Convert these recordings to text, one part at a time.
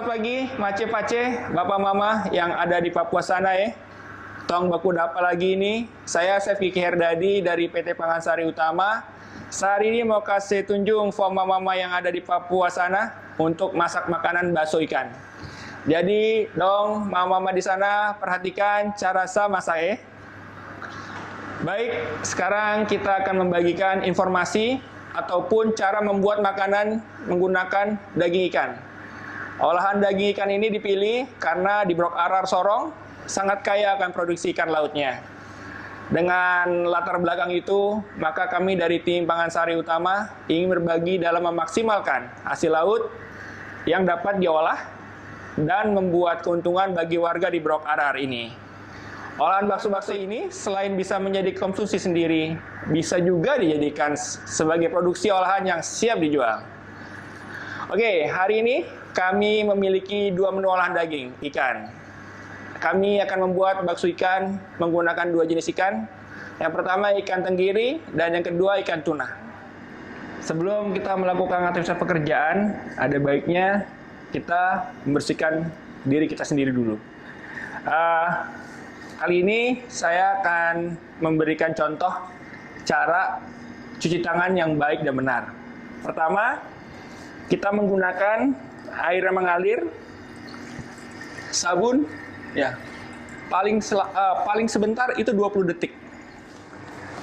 pagi, mace-pace, bapak mama yang ada di Papua sana ya. Tong baku dapa lagi ini. Saya Chef Kiki Herdadi dari PT Pangansari Utama. Sehari ini mau kasih tunjuk mama-mama yang ada di Papua sana untuk masak makanan bakso ikan. Jadi dong mama-mama di sana perhatikan cara saya masak ya. Baik, sekarang kita akan membagikan informasi ataupun cara membuat makanan menggunakan daging ikan. Olahan daging ikan ini dipilih karena di Brok Arar Sorong sangat kaya akan produksi ikan lautnya. Dengan latar belakang itu, maka kami dari tim Pangansari Utama ingin berbagi dalam memaksimalkan hasil laut yang dapat diolah dan membuat keuntungan bagi warga di Brok Arar ini. Olahan bakso-bakso ini selain bisa menjadi konsumsi sendiri, bisa juga dijadikan sebagai produksi olahan yang siap dijual. Oke, hari ini kami memiliki 2 menu olahan daging ikan. Kami akan membuat bakso ikan menggunakan 2 jenis ikan. Yang pertama ikan tenggiri dan yang kedua ikan tuna. Sebelum kita melakukan aktivitas pekerjaan, ada baiknya kita membersihkan diri kita sendiri dulu. Kali ini saya akan memberikan contoh cara cuci tangan yang baik dan benar. Pertama, kita menggunakan air yang mengalir, sabun, ya paling sebentar itu 20 detik.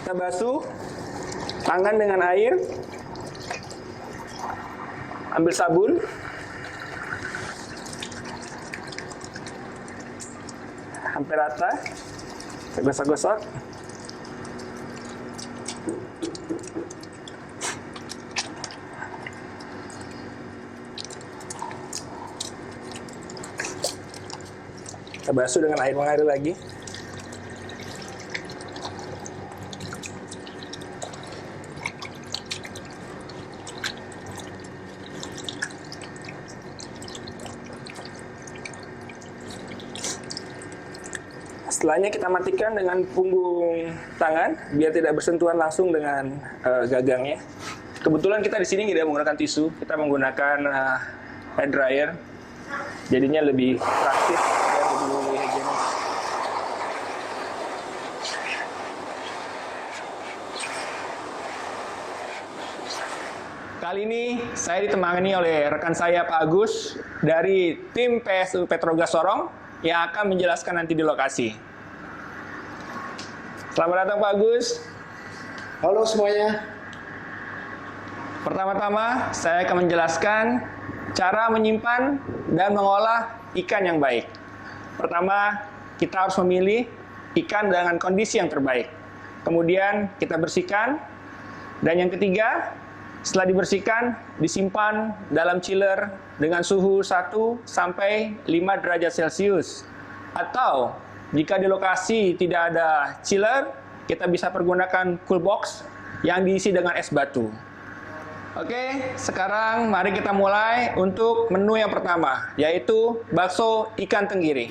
Kita basuh tangan dengan air, ambil sabun, hampir rata, gosok-gosok. Kita basuh dengan air mengalir lagi. Setelahnya kita matikan dengan punggung tangan biar tidak bersentuhan langsung dengan gagangnya. Kebetulan kita di sini tidak menggunakan tisu, kita menggunakan hair dryer. Jadinya lebih praktis dan lebih higienis. Kali ini saya ditemani oleh rekan saya Pak Agus dari tim PSU Petrogas Sorong yang akan menjelaskan nanti di lokasi. Selamat datang Pak Agus. Halo semuanya. Pertama-tama saya akan menjelaskan cara menyimpan dan mengolah ikan yang baik. Pertama, kita harus memilih ikan dengan kondisi yang terbaik. Kemudian kita bersihkan. Dan yang ketiga, setelah dibersihkan, disimpan dalam chiller dengan suhu 1 sampai 5 derajat Celcius. Atau jika di lokasi tidak ada chiller, kita bisa pergunakan cool box yang diisi dengan es batu. Oke, sekarang mari kita mulai untuk menu yang pertama, yaitu bakso ikan tenggiri.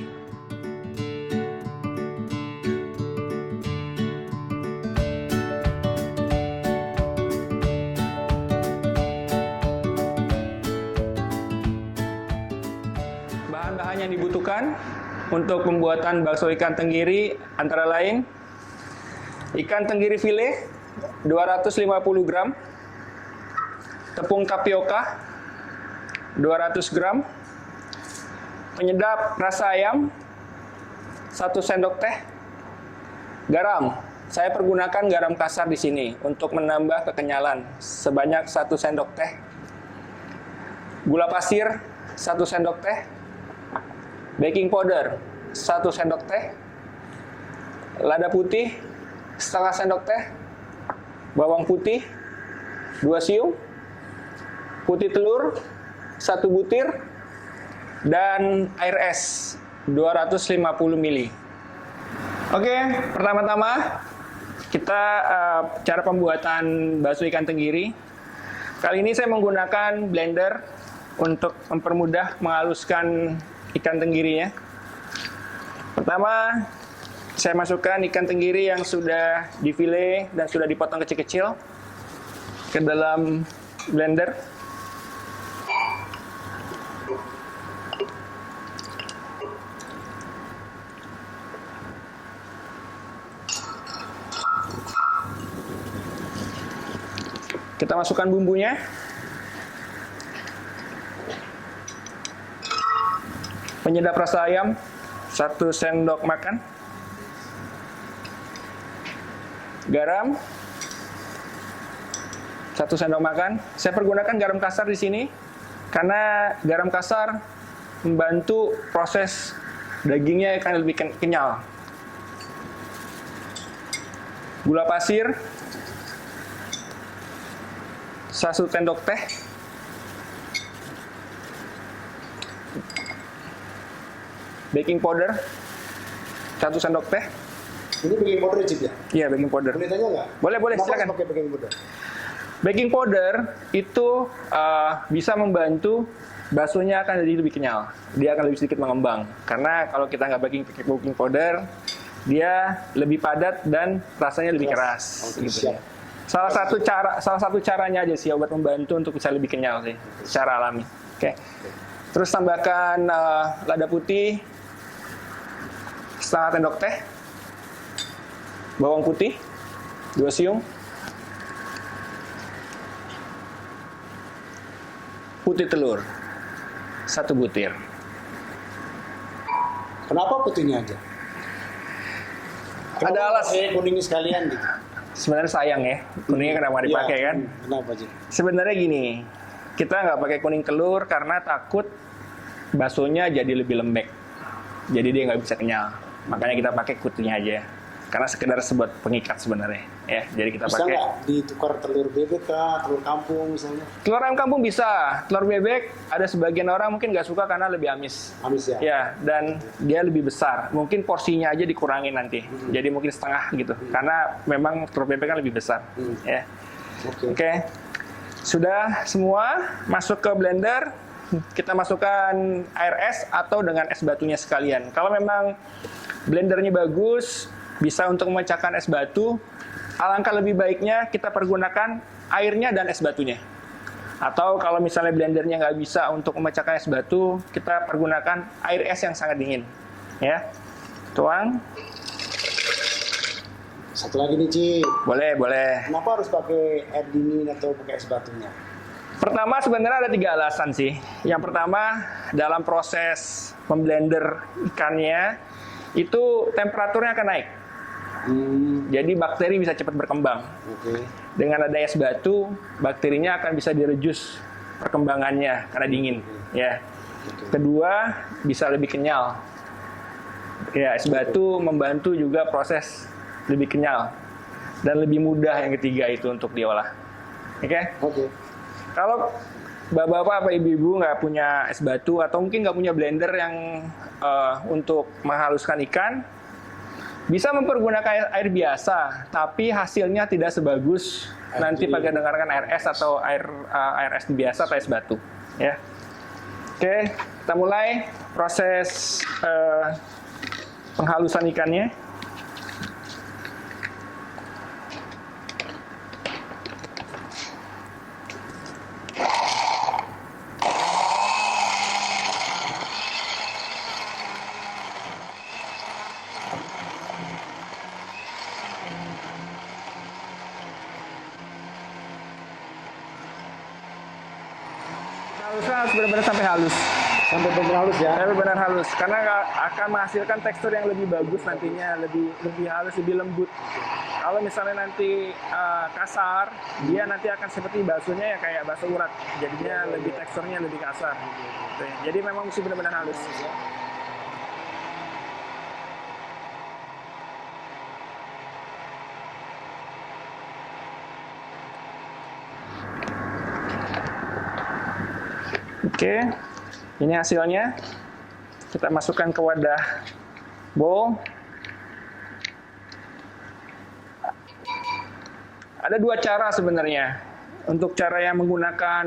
Bahan-bahan yang dibutuhkan untuk pembuatan bakso ikan tenggiri antara lain ikan tenggiri file 250 gram, tepung tapioka 200 gram, penyedap rasa ayam 1 sendok teh, garam. Saya pergunakan garam kasar di sini untuk menambah kekenyalan sebanyak 1 sendok teh, gula pasir 1 sendok teh, baking powder 1 sendok teh, lada putih setengah sendok teh, bawang putih 2 siung, putih telur 1 butir, dan air es 250 ml. Oke, pertama-tama kita cara pembuatan bakso ikan tenggiri. Kali ini saya menggunakan blender untuk mempermudah menghaluskan ikan tenggirinya. Pertama, saya masukkan ikan tenggiri yang sudah difile dan sudah dipotong kecil-kecil ke dalam blender. Kita masukkan bumbunya. Penyedap rasa ayam 1 sendok makan. Garam 1 sendok makan. Saya pergunakan garam kasar di sini karena garam kasar membantu proses dagingnya akan lebih kenyal. Gula pasir 1 sendok teh. Baking powder 1 sendok teh. Ini baking powder Cip ya? Iya, baking powder. Boleh tanya nggak? Boleh, Kenapa silakan. harus pakai baking powder? Baking powder itu bisa membantu baksonya akan jadi lebih kenyal. Dia akan lebih sedikit mengembang. Karena kalau kita nggak baking powder, dia lebih padat dan rasanya lebih keras. Oke, Gitu siap. ya. Salah satu caranya aja sih obat membantu untuk bisa lebih kenyal sih, secara alami. Oke. Terus tambahkan lada putih 1/2 sendok teh, bawang putih 2 siung, putih telur 1 butir. Kenapa putihnya aja? Ada alas. Kuningnya sekalian gitu. Sebenarnya sayang ya, kuningnya kenapa nggak dipakai kan? Kenapa Cip? Sebenarnya gini, kita nggak pakai kuning telur karena takut baksonya jadi lebih lembek. Jadi dia nggak bisa kenyal. Makanya kita pakai putihnya aja. Karena sekedar sebuat pengikat sebenarnya. Ya, jadi kita Bisa pakai. nggak ditukar telur bebek kah, telur kampung misalnya? Telur ayam kampung bisa. Telur bebek ada sebagian orang mungkin nggak suka karena lebih amis. Amis ya? Ya, dan dia lebih besar. Mungkin porsinya aja dikurangin nanti. Jadi mungkin setengah gitu. Karena memang telur bebek kan lebih besar. Ya. Oke. Oke. Sudah semua masuk ke blender. Kita masukkan air es atau dengan es batunya sekalian. Kalau memang blendernya bagus, bisa untuk memecahkan es batu, alangkah lebih baiknya kita pergunakan airnya dan es batunya. Atau kalau misalnya blendernya nggak bisa untuk memecahkan es batu, kita pergunakan air es yang sangat dingin. Ya, tuang. Satu lagi nih Cip. Boleh. Kenapa harus pakai air dingin atau pakai es batunya? Pertama sebenarnya ada 3 alasan sih. Yang pertama, dalam proses memblender ikannya, itu temperaturnya akan naik. Jadi bakteri bisa cepat berkembang. Oke. Dengan ada es batu, bakterinya akan bisa direjus perkembangannya karena dingin. Ya. Kedua, bisa lebih kenyal. Ya, es batu membantu juga proses lebih kenyal dan lebih mudah yang ketiga itu untuk diolah. Oke? Oke. Kalau bapak-bapak atau ibu-ibu nggak punya es batu atau mungkin nggak punya blender yang untuk menghaluskan ikan, bisa mempergunakan air biasa, tapi hasilnya tidak sebagus nanti pakai dengarkan air es atau air es biasa atau es batu. Ya. Oke, kita mulai proses penghalusan ikannya. Halusnya harus benar-benar sampai halus. Sampai benar halus ya? Sampai benar halus, karena akan menghasilkan tekstur yang lebih bagus nantinya, lebih halus, lebih lembut. Kalau misalnya nanti kasar, dia nanti akan seperti baksonya ya kayak bakso urat. Jadinya lebih teksturnya lebih kasar. Jadi memang mesti benar-benar halus. Oke, ini hasilnya. Kita masukkan ke wadah bowl. Ada 2 cara sebenarnya. Untuk cara yang menggunakan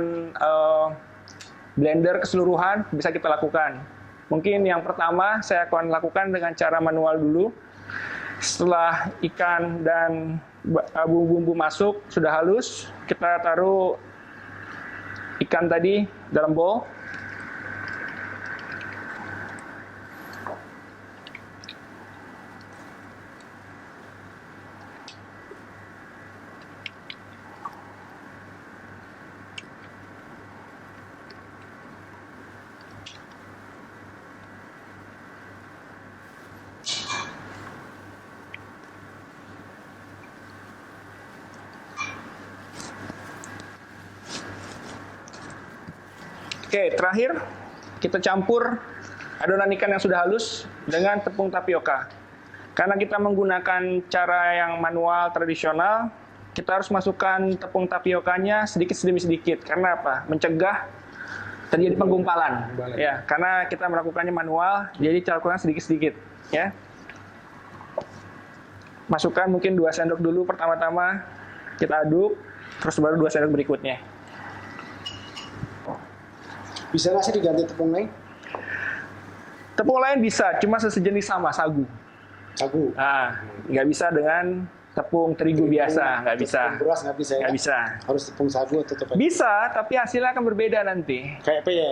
blender keseluruhan bisa kita lakukan. Mungkin yang pertama saya akan lakukan dengan cara manual dulu. Setelah ikan dan bumbu-bumbu masuk sudah halus, kita taruh ikan tadi dalam bowl. Oke, terakhir kita campur adonan ikan yang sudah halus dengan tepung tapioka. Karena kita menggunakan cara yang manual tradisional, kita harus masukkan tepung tapiokanya sedikit demi sedikit. Karena apa? Mencegah terjadi penggumpalan. Ya, karena kita melakukannya manual, jadi lakukan sedikit-sedikit. Ya. Masukkan mungkin 2 sendok dulu pertama-tama, kita aduk, terus baru 2 sendok berikutnya. Bisa nggak sih diganti tepung lain? Tepung lain bisa, cuma sejenis sama, sagu. Sagu. Nah, nggak bisa dengan tepung terigu biasa, nggak bisa. Tepung beras nggak bisa ya? Nggak bisa. Harus tepung sagu atau tepung? Bisa, tapi hasilnya akan berbeda nanti. Kayak apa ya?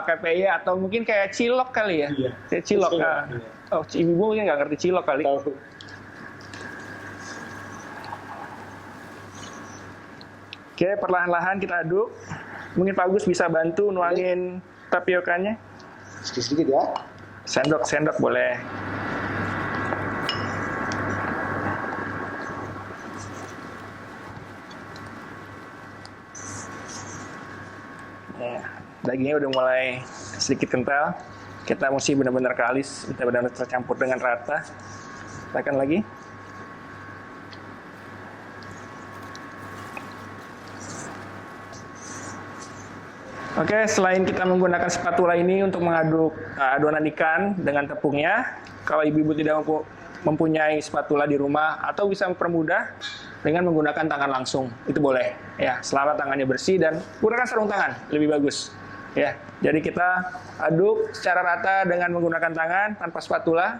Kayak PY atau mungkin kayak cilok kali ya. Iya. Kayak cilok. Iya. Oh, ibu mungkin nggak ngerti cilok kali. Tahu. Oke, perlahan-lahan kita aduk. Mungkin Pak Agus bisa bantu nuangin tapiokanya. Sedikit-sedikit ya. Sendok boleh. Ya, dagingnya udah mulai sedikit kental. Kita mesti benar-benar kalis, kita benar-benar tercampur dengan rata. Tekan lagi. Oke, selain kita menggunakan spatula ini untuk mengaduk adonan ikan dengan tepungnya, kalau ibu-ibu tidak mempunyai spatula di rumah atau bisa mempermudah dengan menggunakan tangan langsung, itu boleh. Ya, selama tangannya bersih dan gunakan sarung tangan, lebih bagus. Ya, jadi kita aduk secara rata dengan menggunakan tangan tanpa spatula,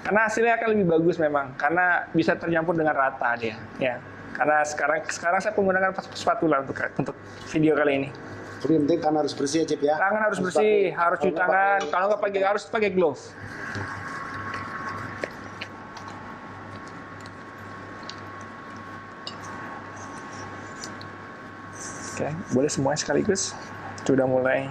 karena hasilnya akan lebih bagus memang, karena bisa tercampur dengan rata dia. Ya, karena sekarang saya menggunakan spatula untuk video kali ini. Tapi yang penting tangan harus bersih ya, Cip ya. Tangan harus bersih, harus cuci tangan. Kalau nggak harus pakai glove. Oke, boleh semuanya sekaligus. Sudah mulai.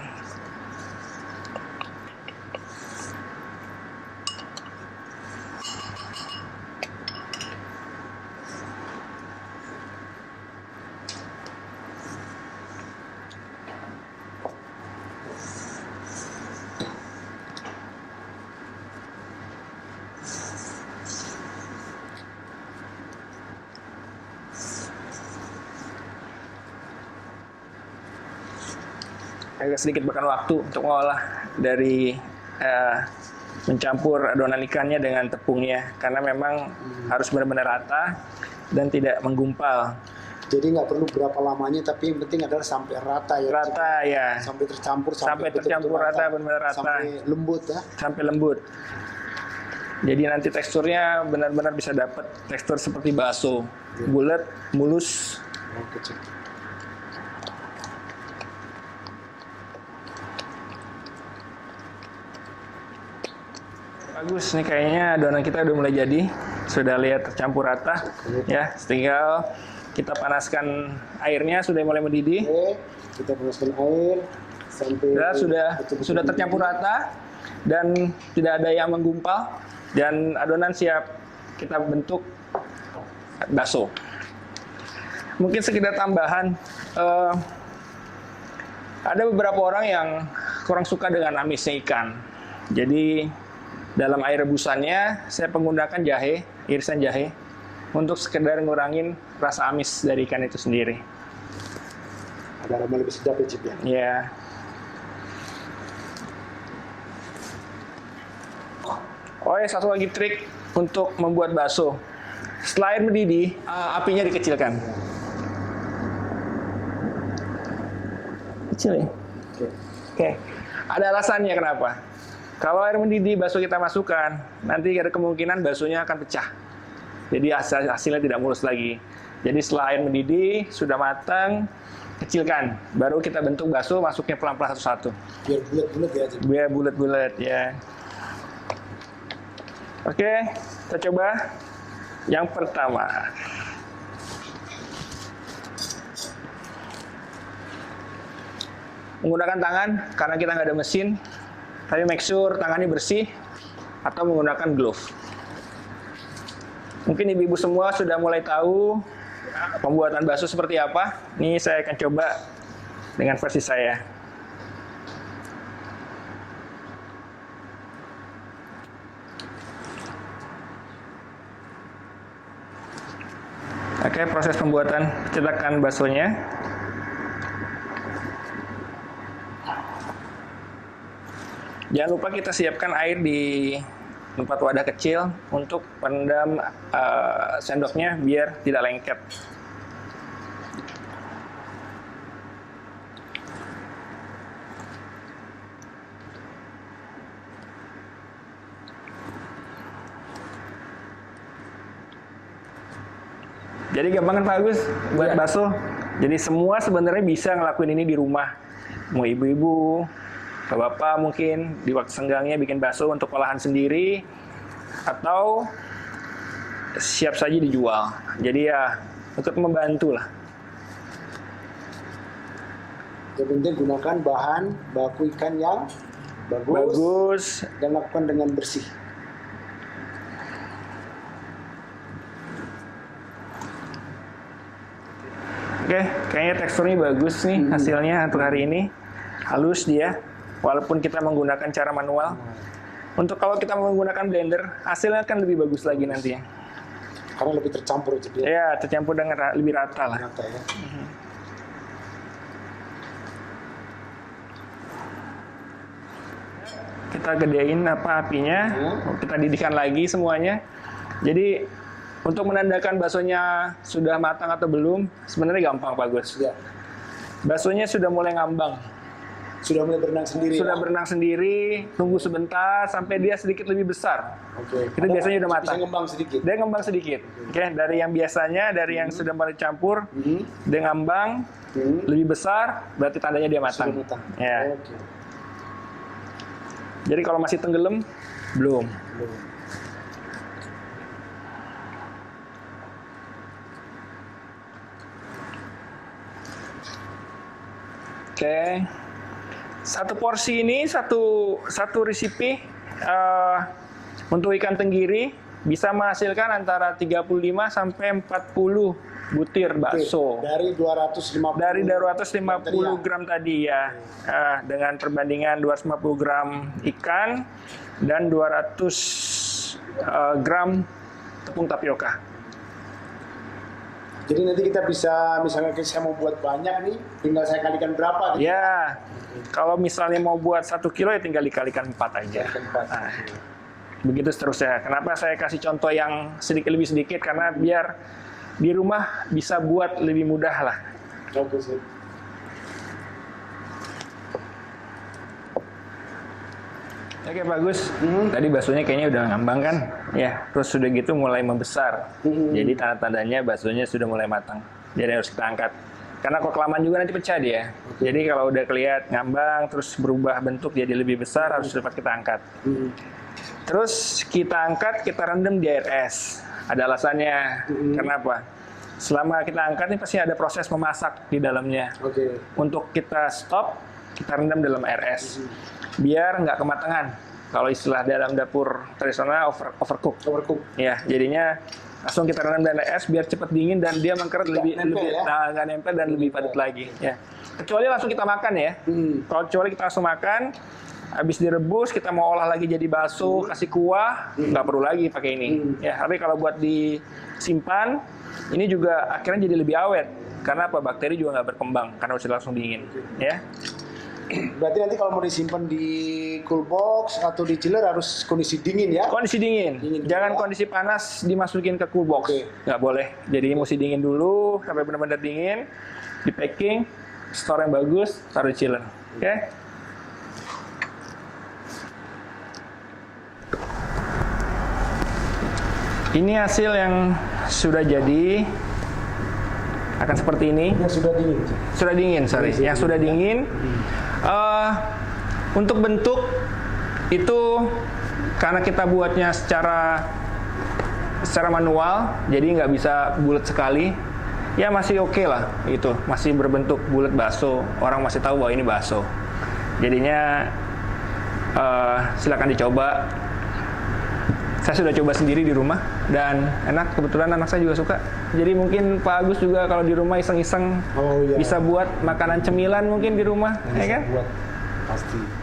Agak sedikit makan waktu untuk mengolah dari mencampur adonan ikannya dengan tepungnya, karena memang harus benar-benar rata dan tidak menggumpal. Jadi nggak perlu berapa lamanya, tapi yang penting adalah sampai rata ya. Rata ya. Sampai tercampur, Sampai tercampur rata, benar-benar rata. Sampai lembut ya. Sampai lembut. Jadi nanti teksturnya benar-benar bisa dapat tekstur seperti bakso, bulat, mulus. Oke, Cip. Bagus nih, kayaknya adonan kita udah mulai jadi, sudah lihat tercampur rata. Ya, tinggal kita panaskan airnya, sudah mulai mendidih. Oke, kita panaskan air sampai sudah tercampur rata dan tidak ada yang menggumpal, dan adonan siap kita bentuk bakso. Mungkin sekedar tambahan, ada beberapa orang yang kurang suka dengan amisnya ikan. Jadi dalam air rebusannya saya menggunakan jahe, irisan jahe, untuk sekedar ngurangin rasa amis dari ikan itu sendiri. Ada aroma lebih sedap ya, Cip ya. Ya. Oh ya, satu lagi trik untuk membuat bakso. Setelah air mendidih, apinya dikecilkan. Kecil ya? Oke. Ada alasannya kenapa. Kalau air mendidih, bakso kita masukkan, nanti ada kemungkinan baksonya akan pecah. Jadi hasilnya tidak mulus lagi. Jadi setelah air mendidih, sudah matang, kecilkan. Baru kita bentuk bakso, masuknya pelan-pelan satu-satu. Biar bulat-bulat ya, Cip. Biar bulat-bulat ya. Oke, kita coba yang pertama. Menggunakan tangan, karena kita nggak ada mesin. Tapi make sure tangannya bersih atau menggunakan glove. Mungkin ibu-ibu semua sudah mulai tahu pembuatan bakso seperti apa. Ini saya akan coba dengan versi saya. Oke, proses pembuatan cetakan baksonya. Jangan lupa kita siapkan air di tempat wadah kecil untuk pendam sendoknya biar tidak lengket. Jadi gampang kan Pak Agus buat bakso. Jadi semua sebenarnya bisa ngelakuin ini di rumah. Mau ibu-ibu, bapak mungkin di waktu senggangnya bikin bakso untuk olahan sendiri atau siap saja dijual. Jadi ya ikut membantu lah. Yang penting gunakan bahan baku ikan yang bagus dan lakukan dengan bersih. Oke, kayaknya teksturnya bagus nih hasilnya untuk hari ini. Halus dia, walaupun kita menggunakan cara manual. Untuk kalau kita menggunakan blender, hasilnya kan lebih bagus lagi nantinya. Karena lebih tercampur jadi. Ya, tercampur dengan lebih rata lah. Rata ya. Kita gedein apinya, kita didihkan lagi semuanya. Jadi untuk menandakan baksonya sudah matang atau belum, sebenarnya gampang Pak Gus. Ya. Baksonya sudah mulai ngambang. Sudah mulai berenang sendiri. Sudah ya? berenang sendiri, tunggu sebentar sampai dia sedikit lebih besar. Oke. Itu biasanya udah matang. Bisa ngembang sedikit. Dia ngembang sedikit. Oke, dari yang biasanya, dari yang sudah mulai campur, dia ngambang lebih besar, berarti tandanya dia matang. Sudah matang. Ya. Oke. Jadi kalau masih tenggelam, belum. Oke, satu porsi ini satu resipi untuk ikan tenggiri bisa menghasilkan antara 35 sampai 40 butir bakso. Dari 250. Dari 250 gram tadi ya, dengan perbandingan 250 gram ikan dan 200 gram tepung tapioka. Jadi nanti kita bisa, misalnya saya mau buat banyak nih, tinggal saya kalikan berapa gitu. Ya, kalau misalnya mau buat 1 kilo ya tinggal dikalikan 4 aja. Nah, begitu seterusnya. Kenapa saya kasih contoh yang sedikit lebih sedikit? Karena biar di rumah bisa buat lebih mudah lah. Bagus sih. Oke, bagus. Tadi baksonya kayaknya udah ngambang kan? Ya, terus sudah gitu mulai membesar. Jadi tanda-tandanya baksonya sudah mulai matang. Jadi harus kita angkat. Karena kalau kelamaan juga nanti pecah dia. Jadi kalau udah kelihatan ngambang, terus berubah bentuk jadi lebih besar, harus cepat kita angkat. Terus kita angkat, kita rendam di air es. Ada alasannya. Kenapa? Selama kita angkat ini pasti ada proses memasak di dalamnya. Untuk kita stop, kita rendam dalam air es. Biar nggak kematangan. Kalau istilah dalam dapur tradisional overcook. Ya, jadinya langsung kita rendam dalam es biar cepat dingin dan dia mengkeret lebih nggak nempel dan lebih padat lagi. Ya. Kecuali langsung kita makan ya. Kalau kecuali kita langsung makan, habis direbus kita mau olah lagi jadi bakso, kasih kuah, nggak perlu lagi pakai ini. Ya, tapi kalau buat disimpan, ini juga akhirnya jadi lebih awet. Karena apa? Bakteri juga nggak berkembang karena sudah langsung dingin. Ya. Berarti nanti kalau mau disimpan di cool box atau di chiller harus kondisi dingin ya? Kondisi dingin. Jangan kondisi panas dimasukin ke cool box. Nggak boleh. Jadi mesti dingin dulu sampai benar-benar dingin. Di packing, store yang bagus, taruh di chiller. Oke? Ini hasil yang sudah jadi. Akan seperti ini. Yang sudah dingin. Sudah dingin, sorry. Yang sudah dingin. Untuk bentuk itu karena kita buatnya secara manual, jadi nggak bisa bulat sekali. Ya masih oke lah, itu masih berbentuk bulat bakso. Orang masih tahu bahwa ini bakso. Jadinya silakan dicoba. Saya sudah coba sendiri di rumah dan enak. Kebetulan anak saya juga suka. Jadi mungkin Pak Agus juga kalau di rumah iseng-iseng bisa buat makanan cemilan mungkin di rumah, ya kan? Buat pasti.